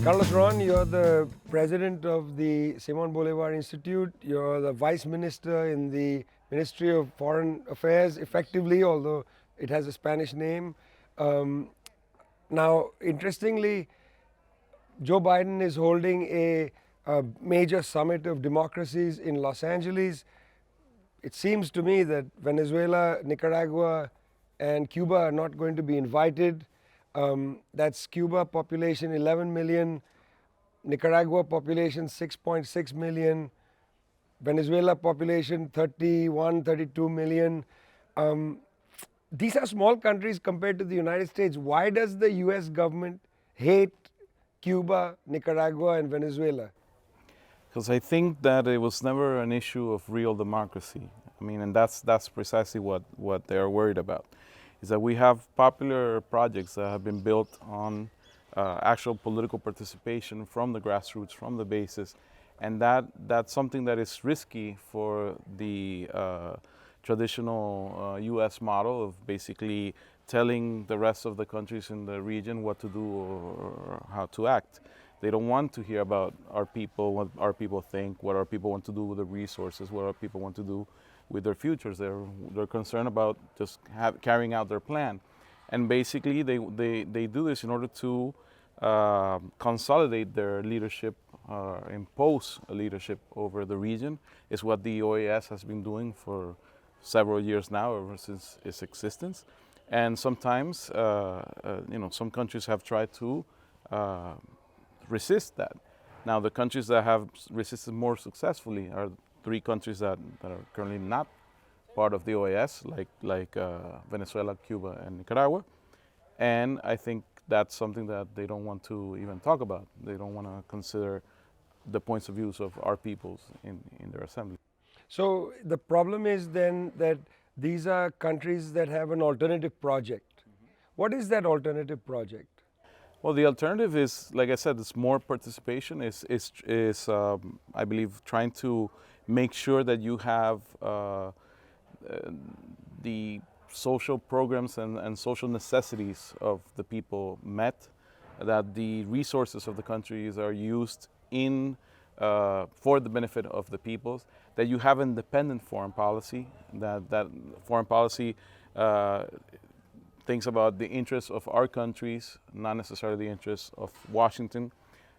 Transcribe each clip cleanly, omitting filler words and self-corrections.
Carlos Ron, you're the president of the Simón Bolívar Institute. You're the vice minister in the Ministry of Foreign Affairs, effectively, although it has a Spanish name. Now, interestingly, Joe Biden is holding a major summit of democracies in Los Angeles. It seems to me that Venezuela, Nicaragua, and Cuba are not going to be invited. That's Cuba population 11 million, Nicaragua population 6.6 million, Venezuela population 31, 32 million. These are small countries compared to the United States. Why does the US government hate Cuba, Nicaragua, and Venezuela? Because I think that it was never an issue of real democracy. I mean, and that's precisely what they're worried about, is that we have popular projects that have been built on actual political participation from the grassroots, from the basis, and that's something that is risky for the traditional US model of basically telling the rest of the countries in the region what to do or how to act. They don't want to hear about our people, what our people think, what our people want to do with the resources, what our people want to do with their futures. They're concerned about just carrying out their plan. And basically they do this in order to consolidate their leadership, impose a leadership over the region, is what the OAS has been doing for several years now, ever since its existence. And sometimes, some countries have tried to resist that. Now, the countries that have resisted more successfully are three countries that are currently not part of the OAS, like Venezuela, Cuba, and Nicaragua. And I think that's something that they don't want to even talk about. They don't want to consider the points of views of our peoples in their assembly. So the problem is then that these are countries that have an alternative project. What is that alternative project? Well, the alternative is, like I said, it's more participation. I believe, trying to make sure that you have the social programs and social necessities of the people met, that the resources of the countries are used for the benefit of the peoples, that you have independent foreign policy, that foreign policy thinks about the interests of our countries, not necessarily the interests of Washington,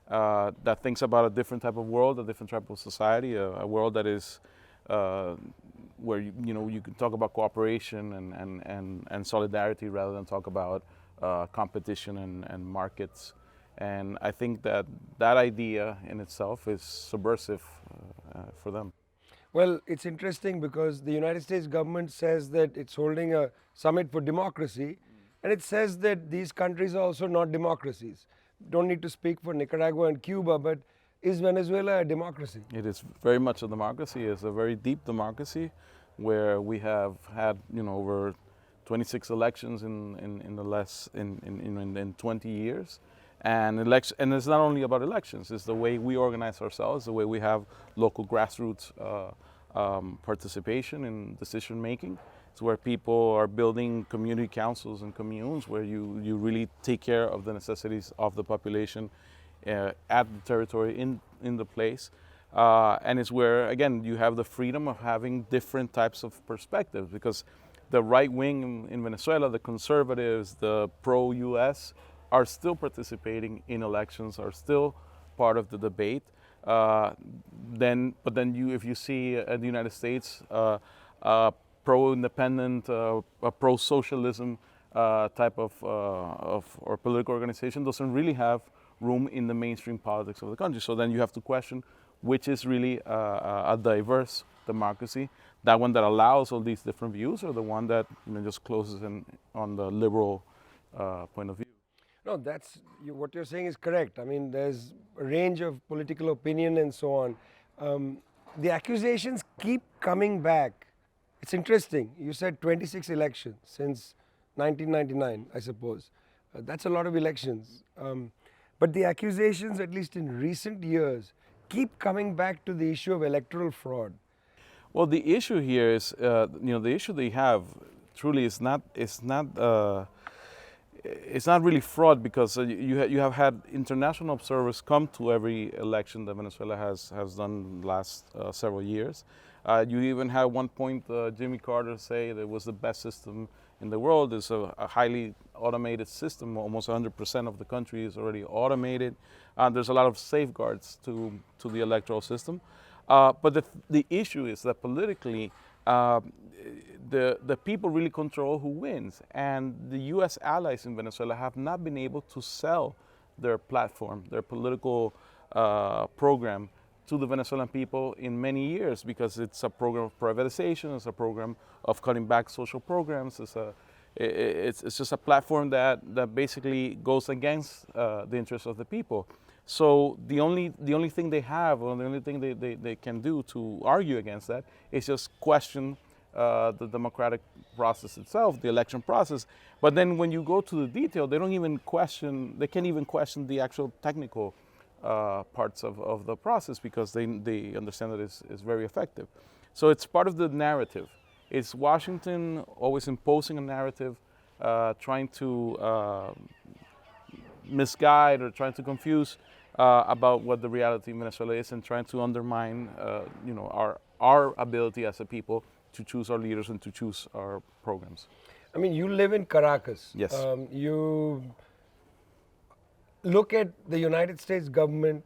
that thinks about a different type of world, a different type of society, a world that is where you can talk about cooperation and solidarity rather than talk about competition and markets. And I think that idea in itself is subversive for them. Well, it's interesting because the United States government says that it's holding a summit for democracy, and it says that these countries are also not democracies. Don't need to speak for Nicaragua and Cuba, but is Venezuela a democracy? It is very much a democracy. It's a very deep democracy where we have had over 26 elections in 20 years. And it's not only about elections, it's the way we organize ourselves, the way we have local grassroots participation in decision making. It's where people are building community councils and communes where you really take care of the necessities of the population at the territory, in the place. And it's where, again, you have the freedom of having different types of perspectives, because the right wing in Venezuela, the conservatives, the pro-US, are still participating in elections, are still part of the debate. But then if you see in the United States pro-independent, pro-socialism type of or political organization doesn't really have room in the mainstream politics of the country. So then you have to question which is really a diverse democracy, that one that allows all these different views, or the one that just closes in on the liberal point of view. No, what you're saying is correct. I mean, there's a range of political opinion and so on. The accusations keep coming back. It's interesting. You said 26 elections since 1999, I suppose. That's a lot of elections. But the accusations, at least in recent years, keep coming back to the issue of electoral fraud. Well, the issue here is, the issue they have truly is not it's not really fraud because you have had international observers come to every election that Venezuela has done last several years. You even had one point Jimmy Carter say that it was the best system in the world. It's a highly automated system. Almost 100% of the country is already automated. There's a lot of safeguards to the electoral system. But the issue is that politically, the people really control who wins. And the U.S. allies in Venezuela have not been able to sell their platform, their political program to the Venezuelan people in many years, because it's a program of privatization, it's a program of cutting back social programs, it's just a platform that basically goes against the interests of the people. So the only thing they have, or the only thing they can do to argue against that is just question the democratic process itself, the election process. But then when you go to the detail, they can't even question the actual technical parts of the process, because they understand that it's very effective. So it's part of the narrative. It's Washington always imposing a narrative, trying to misguide or trying to confuse about what the reality in Venezuela is, and trying to undermine our ability as a people to choose our leaders and to choose our programs. I mean, you live in Caracas. Yes. You look at the United States government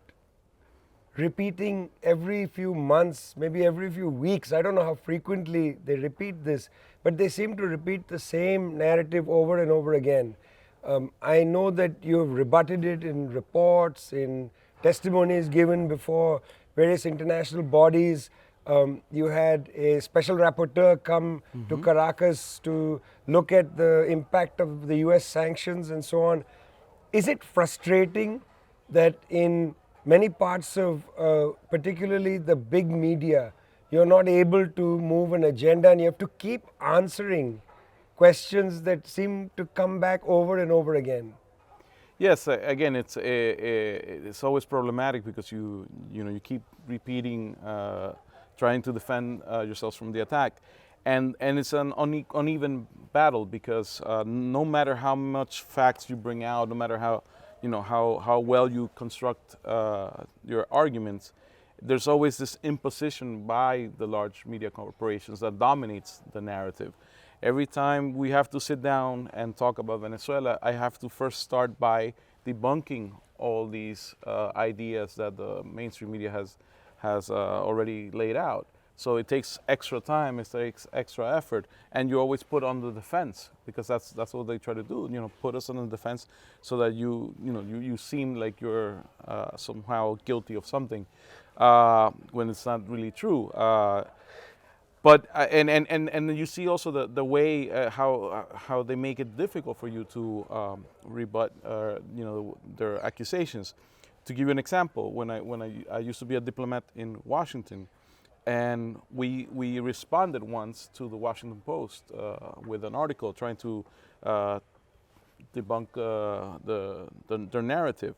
repeating every few months, maybe every few weeks, I don't know how frequently they repeat this, but they seem to repeat the same narrative over and over again. I know that you've rebutted it in reports, in testimonies given before various international bodies. You had a special rapporteur come to Caracas to look at the impact of the US sanctions and so on. Is it frustrating that in many parts of particularly the big media, you're not able to move an agenda and you have to keep answering questions that seem to come back over and over again? Yes, again, it's always problematic because you keep repeating, trying to defend yourselves from the attack, and it's an uneven battle, because no matter how much facts you bring out, no matter how well you construct your arguments, there's always this imposition by the large media corporations that dominates the narrative. Every time we have to sit down and talk about Venezuela, I have to first start by debunking all these ideas that the mainstream media has already laid out. So it takes extra time, it takes extra effort, and you're always put on the defense, because that's what they try to do. Put us on the defense so that you seem like you're somehow guilty of something when it's not really true. But and you see also the way how they make it difficult for you to rebut their accusations. To give you an example, when I used to be a diplomat in Washington, and we responded once to the Washington Post with an article trying to debunk their narrative.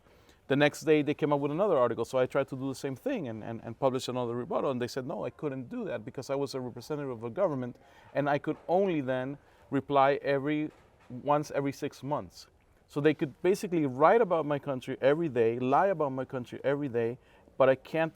The next day they came up with another article, so I tried to do the same thing and publish another rebuttal, and they said no, I couldn't do that because I was a representative of the government, and I could only then reply once every 6 months. So they could basically write about my country every day, lie about my country every day, but I can't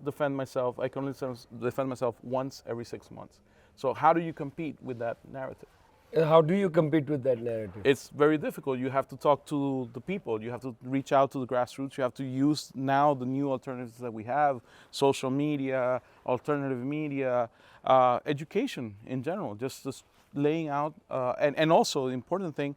defend myself. I can only defend myself once every 6 months. So how do you compete with that narrative? How do you compete with that narrative? It's very difficult. You have to talk to the people. You have to reach out to the grassroots. You have to use now the new alternatives that we have: social media, alternative media, education in general. Just laying out, and also the important thing,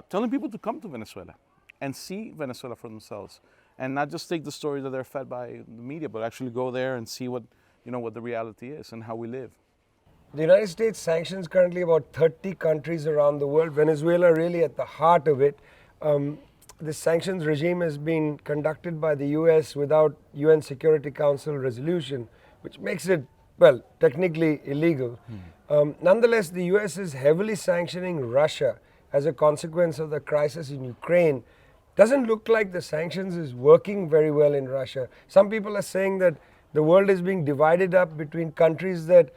telling people to come to Venezuela and see Venezuela for themselves, and not just take the story that they're fed by the media, but actually go there and see what the reality is and how we live. The United States sanctions currently about 30 countries around the world. Venezuela really at the heart of it. This sanctions regime has been conducted by the US without UN Security Council resolution, which makes it, well, technically illegal. Nonetheless, the US is heavily sanctioning Russia as a consequence of the crisis in Ukraine. Doesn't look like the sanctions is working very well in Russia. Some people are saying that the world is being divided up between countries that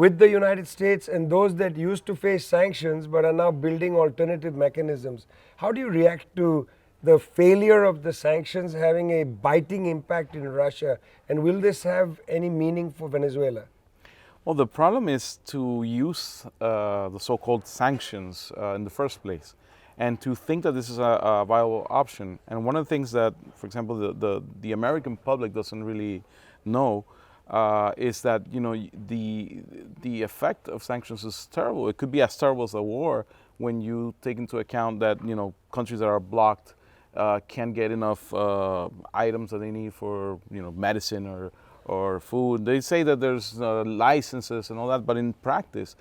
with the United States and those that used to face sanctions but are now building alternative mechanisms. How do you react to the failure of the sanctions having a biting impact in Russia, and will this have any meaning for Venezuela? Well, the problem is to use the so-called sanctions in the first place, and to think that this is a viable option. And one of the things that, for example, the American public doesn't really know is that the effect of sanctions is terrible. It could be as terrible as a war when you take into account that countries that are blocked can't get enough items that they need for medicine or food. They say that there's licenses and all that, but in practice,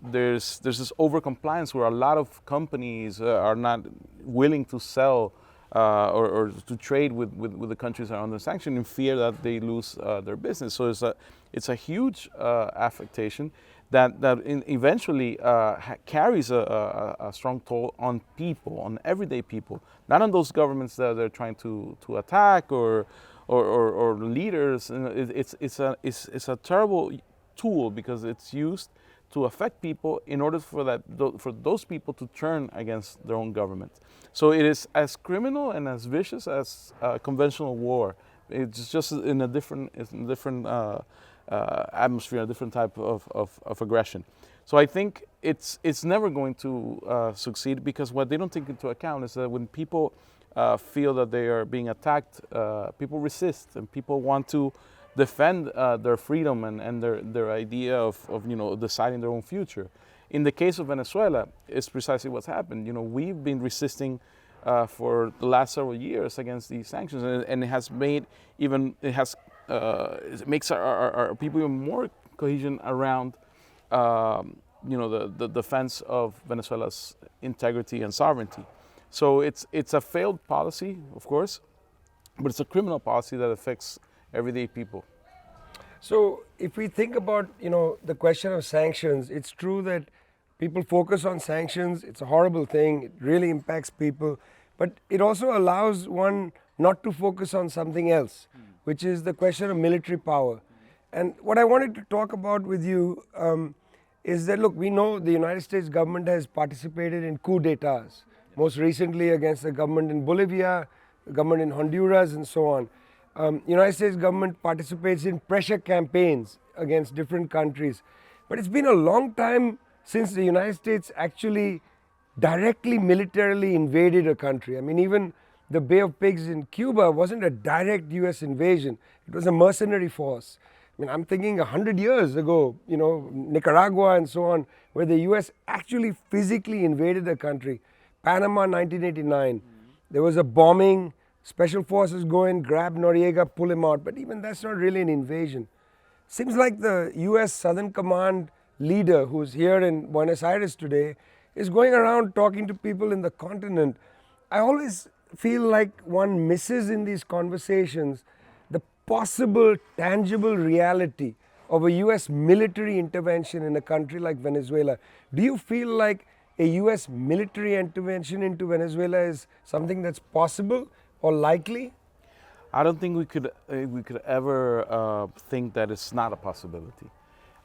there's this overcompliance where a lot of companies are not willing to sell or to trade with the countries that are under sanction in fear that they lose their business. So it's a huge affectation that eventually carries a strong toll on people, on everyday people, not on those governments that they're trying to attack or leaders. It's a terrible tool because it's used to affect people in order for those people to turn against their own government. So it is as criminal and as vicious as conventional war. It's just in a different atmosphere, a different type of aggression. So I think it's never going to succeed, because what they don't take into account is that when people feel that they are being attacked, people resist, and people want to defend their freedom and their idea of deciding their own future. In the case of Venezuela, it's precisely what's happened. We've been resisting for the last several years against these sanctions, and it makes our people even more cohesion around the defense of Venezuela's integrity and sovereignty. So it's a failed policy, of course, but it's a criminal policy that affects everyday people. So if we think about the question of sanctions, it's true that people focus on sanctions. It's a horrible thing. It really impacts people, but it also allows one not to focus on something else, which is the question of military power. And what I wanted to talk about with you is that, look, we know the United States government has participated in coup d'etats, most recently against the government in Bolivia, the government in Honduras, and so on. United States government participates in pressure campaigns against different countries. But it's been a long time since the United States actually directly militarily invaded a country. I mean, even the Bay of Pigs in Cuba wasn't a direct US invasion. It was a mercenary force. I mean, I'm thinking 100 years ago, Nicaragua and so on, where the US actually physically invaded the country. Panama, 1989. There was a bombing. Special forces go in, grab Noriega, pull him out. But even that's not really an invasion. Seems like the US Southern Command leader, who's here in Buenos Aires today, is going around talking to people in the continent. I always feel like one misses in these conversations the possible, tangible reality of a US military intervention in a country like Venezuela. Do you feel like a US military intervention into Venezuela is something that's possible or likely? I don't think we could ever think that it's not a possibility.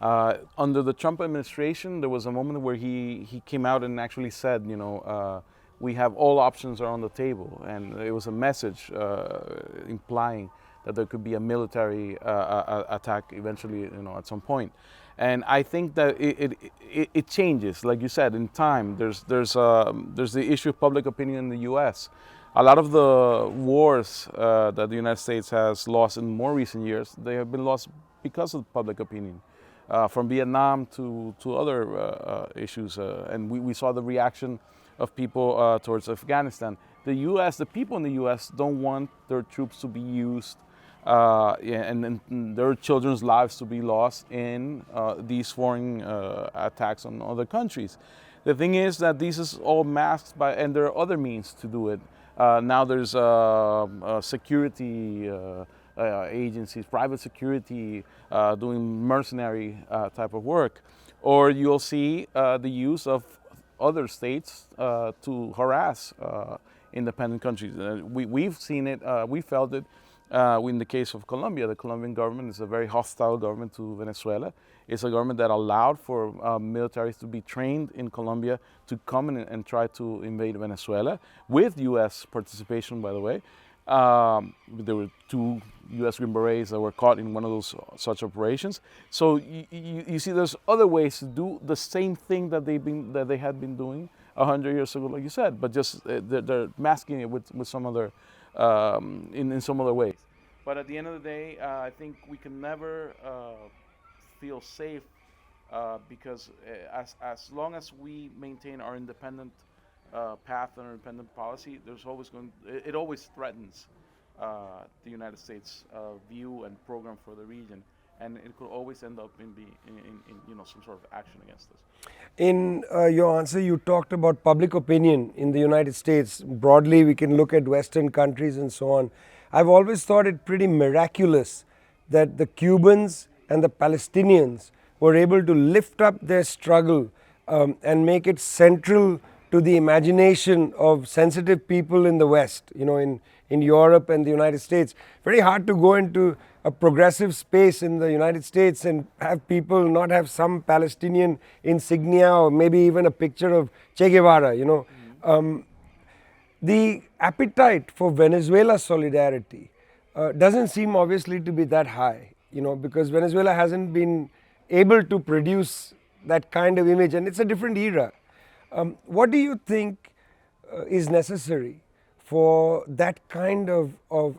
Under the Trump administration, there was a moment where he came out and actually said, we have all options are on the table, and it was a message implying that there could be a military attack eventually, at some point. And I think that it changes, like you said, in time. There's the issue of public opinion in the U.S. A lot of the wars that the United States has lost in more recent years, they have been lost because of public opinion. From Vietnam to other issues, and we saw the reaction of people towards Afghanistan. The people in the U.S. don't want their troops to be used and their children's lives to be lost in these foreign attacks on other countries. The thing is that this is all masked by, and there are other means to do it. Now there's security agencies, private security doing mercenary type of work. Or you'll see the use of other states to harass independent countries. We've seen it, we felt it In the case of Colombia, the Colombian government is a very hostile government to Venezuela. It's a government that allowed for militaries to be trained in Colombia to come in and try to invade Venezuela, with U.S. participation, by the way. There were 2 U.S. Green Berets that were caught in one of those such operations. So you see, there's other ways to do the same thing that they had been doing 100 years ago, like you said, but just they're masking it with some other in some other ways. But at the end of the day, I think we can never feel safe because as long as we maintain our independent path and our independent policy, there's always it always threatens the United States view and program for the region, and it could always end up in some sort of action against us. In your answer, you talked about public opinion in the United States. Broadly, we can look at Western countries and so on. I've always thought it pretty miraculous that the Cubans and the Palestinians were able to lift up their struggle and make it central to the imagination of sensitive people in the West, in Europe and the United States. Very hard to go into a progressive space in the United States and have people not have some Palestinian insignia or maybe even a picture of Che Guevara, The appetite for Venezuela solidarity doesn't seem obviously to be that high, because Venezuela hasn't been able to produce that kind of image, and it's a different era. What do you think is necessary for that kind of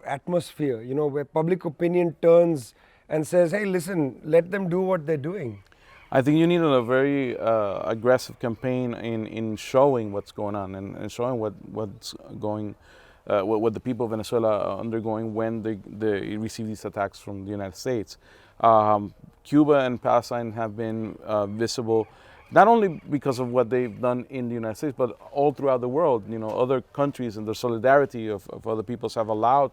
atmosphere, where public opinion turns and says, hey, listen, let them do what they're doing? I think you need a very aggressive campaign in showing what's going on and showing what's going, what the people of Venezuela are undergoing when they receive these attacks from the United States. Cuba and Palestine have been visible, not only because of what they've done in the United States, but all throughout the world. Other countries and the solidarity of other peoples have allowed,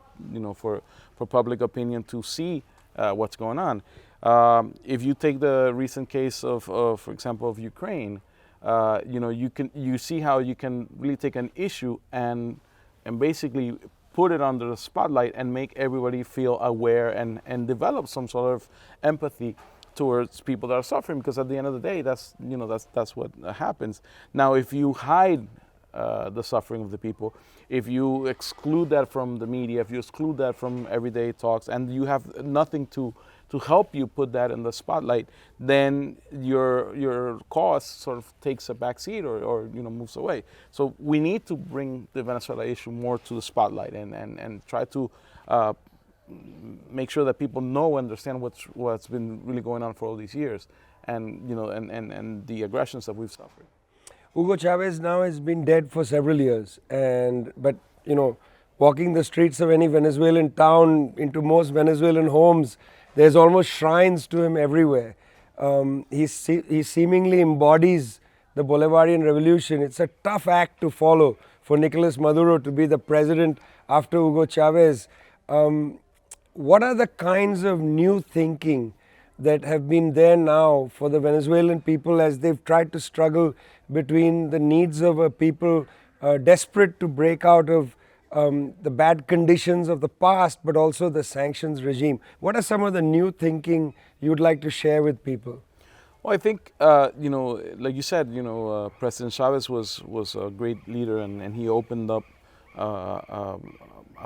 for public opinion to see what's going on. If you take the recent case of for example, of Ukraine, you see how you can really take an issue and basically put it under the spotlight and make everybody feel aware and develop some sort of empathy towards people that are suffering, because at the end of the day, that's what happens. Now, if you hide the suffering of the people, if you exclude that from the media, if you exclude that from everyday talks, and you have nothing to help you put that in the spotlight, then your cause sort of takes a back seat or moves away. So we need to bring the Venezuela issue more to the spotlight and try to make sure that people know and understand what's been really going on for all these years, and the aggressions that we've suffered. Hugo Chavez now has been dead for several years, but walking the streets of any Venezuelan town, into most Venezuelan homes, there's almost shrines to him everywhere. He seemingly embodies the Bolivarian revolution. It's a tough act to follow for Nicolas Maduro to be the president after Hugo Chavez. What are the kinds of new thinking that have been there now for the Venezuelan people as they've tried to struggle between the needs of a people desperate to break out of the bad conditions of the past, but also the sanctions regime? What are some of the new thinking you'd like to share with people? Well, I think, like you said, President Chavez was a great leader, and he opened up a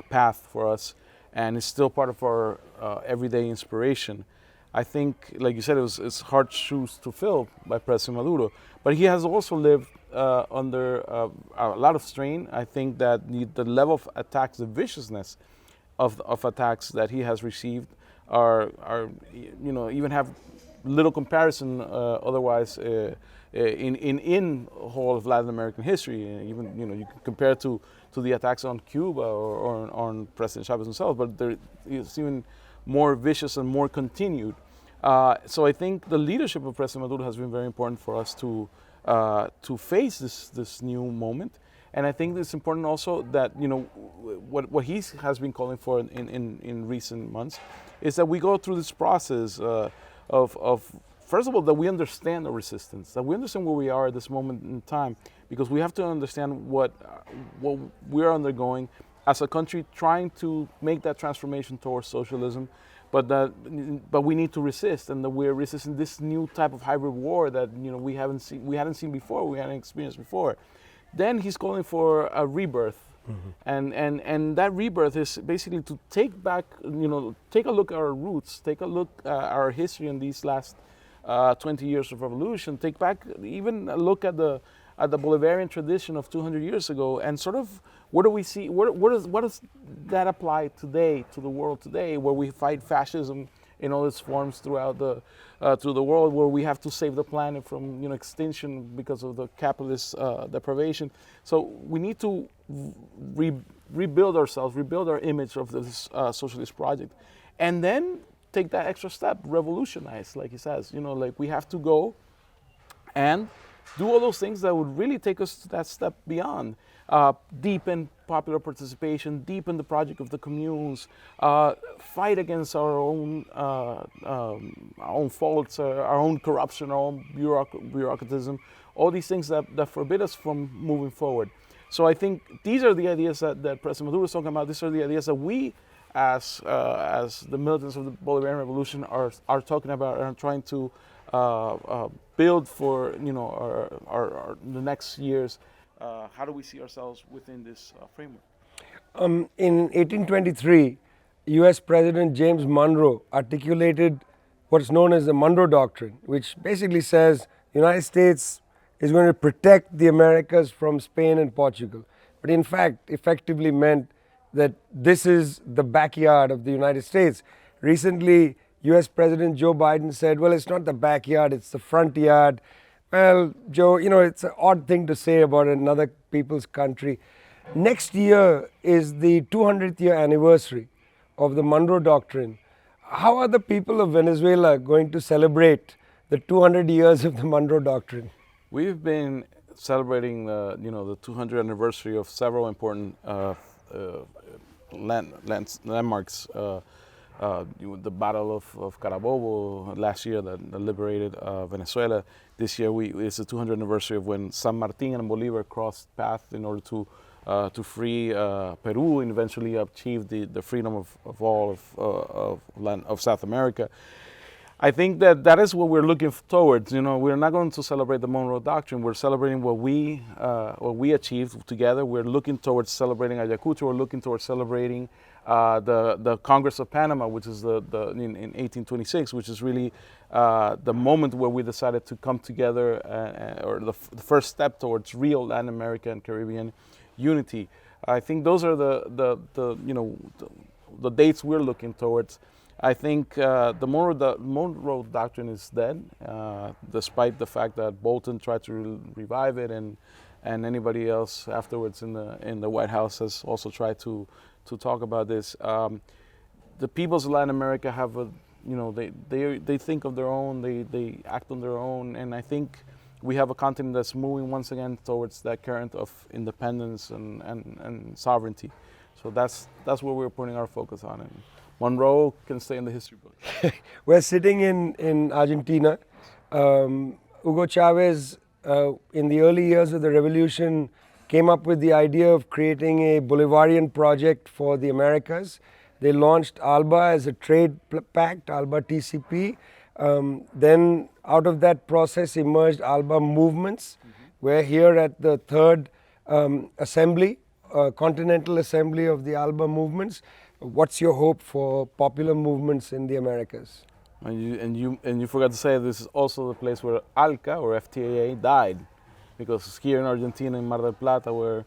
path for us, and it's still part of our everyday inspiration. I think, like you said, it's hard shoes to fill by President Maduro, but he has also lived under a lot of strain. I think that the level of attacks, the viciousness of attacks that he has received are even have little comparison otherwise in whole of Latin American history. Even you can compare to the attacks on Cuba or on President Chavez himself, but it's even more vicious and more continued. So I think the leadership of President Maduro has been very important for us to face this new moment. And I think it's important also that what he has been calling for in recent months is that we go through this process of first of all, that we understand the resistance, that we understand where we are at this moment in time, because we have to understand what we're undergoing as a country trying to make that transformation towards socialism, but we need to resist, and that we're resisting this new type of hybrid war that we hadn't seen before, we hadn't experienced before. Then he's calling for a rebirth, and that rebirth is basically to take back, take a look at our roots, take a look at our history in these last 20 years of revolution, take back even a look at the Bolivarian tradition of 200 years ago, and sort of what do we see, what does that apply today to the world today, where we fight fascism in all its forms throughout through the world, where we have to save the planet from extinction because of the capitalist deprivation. So we need to rebuild ourselves, rebuild our image of this socialist project, and then take that extra step, revolutionize, like he says. Like we have to go and do all those things that would really take us to that step beyond. Deepen popular participation, deepen the project of the communes, fight against our own faults, our own corruption, our own bureaucratism, all these things that forbid us from moving forward. So I think these are the ideas that President Maduro was talking about. These are the ideas that we, as the militants of the Bolivarian Revolution, are talking about and are trying to build for the next years. How do we see ourselves within this framework? In 1823, U.S. President James Monroe articulated what's known as the Monroe Doctrine, which basically says the United States is going to protect the Americas from Spain and Portugal. But in fact, effectively meant that this is the backyard of the United States. Recently, U.S. President Joe Biden said, well, it's not the backyard, it's the front yard. Well, Joe, it's an odd thing to say about another people's country. Next year is the 200th year anniversary of the Monroe Doctrine. How are the people of Venezuela going to celebrate the 200 years of the Monroe Doctrine? We've been celebrating the 200th anniversary of several important landmarks. The Battle of Carabobo last year that liberated Venezuela. This year it's the 200th anniversary of when San Martin and Bolívar crossed paths in order to free Peru and eventually achieve the freedom of all of South America. I think that is what we're looking towards. We're not going to celebrate the Monroe Doctrine. We're celebrating what we achieved together. We're looking towards celebrating Ayacucho. We're looking towards celebrating the Congress of Panama, which is in 1826, which is really the moment where we decided to come together, or the first step towards real Latin America and Caribbean unity. I think those are the dates we're looking towards. I think the Monroe Doctrine is dead, despite the fact that Bolton tried to revive it, and anybody else afterwards in the White House has also tried to talk about this. The peoples of Latin America have they think of their own, they act on their own, and I think we have a continent that's moving once again towards that current of independence and sovereignty. So that's where we're putting our focus on. And Monroe can stay in the history book. We're sitting in Argentina. Hugo Chavez, in the early years of the revolution, came up with the idea of creating a Bolivarian project for the Americas. They launched ALBA as a trade pact, ALBA TCP. Then out of that process emerged ALBA movements. We're here at the third assembly, Continental Assembly of the ALBA movements. What's your hope for popular movements in the Americas? And you forgot to say this is also the place where ALCA or FTAA died, because here in Argentina, in Mar del Plata, where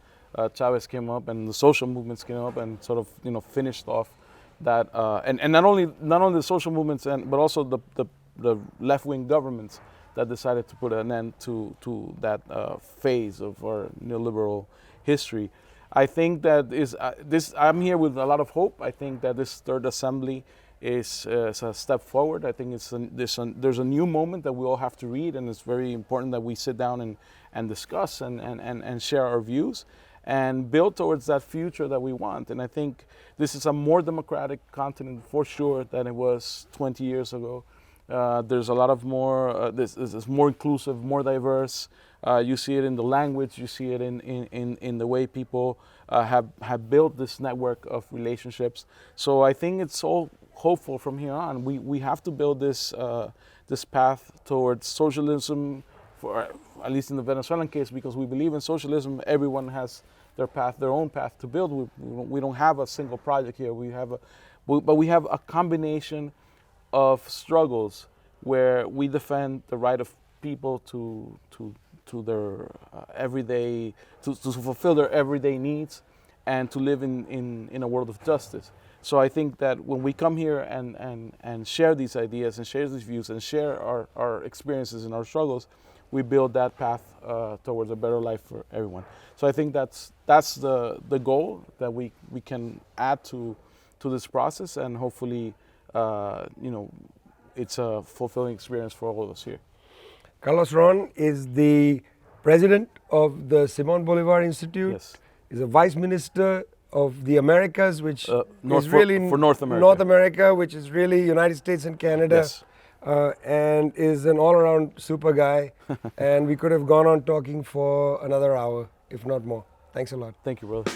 Chavez came up and the social movements came up and sort of finished off that, and not only the social movements but also the left-wing governments that decided to put an end to that phase of our neoliberal history. I think that I'm here with a lot of hope. I think that this third assembly is a step forward. I think there's a new moment that we all have to read, and it's very important that we sit down and discuss and share our views and build towards that future that we want. And I think this is a more democratic continent for sure than it was 20 years ago. There's a lot of more, this is more inclusive, more diverse. You see it in the language, you see it in the way people have built this network of relationships. So I think it's all hopeful from here on. We have to build this, this path towards socialism, for at least in the Venezuelan case, because we believe in socialism. Everyone has their path, their own path to build. We don't have a single project here. But we have a combination of struggles where we defend the right of people to their everyday, to fulfill their everyday needs, and to live in a world of justice. So I think that when we come here and share these ideas and share these views and share our experiences and our struggles, we build that path towards a better life for everyone. So I think that's the goal that we can add to this process, and hopefully, it's a fulfilling experience for all of us here. Carlos Ron is the president of the Simón Bolivar Institute. Yes. He's a vice minister of the Americas, which is really for North America. North America, which is really United States and Canada. Yes. And is an all-around super guy. And we could have gone on talking for another hour, if not more. Thanks a lot. Thank you, brother.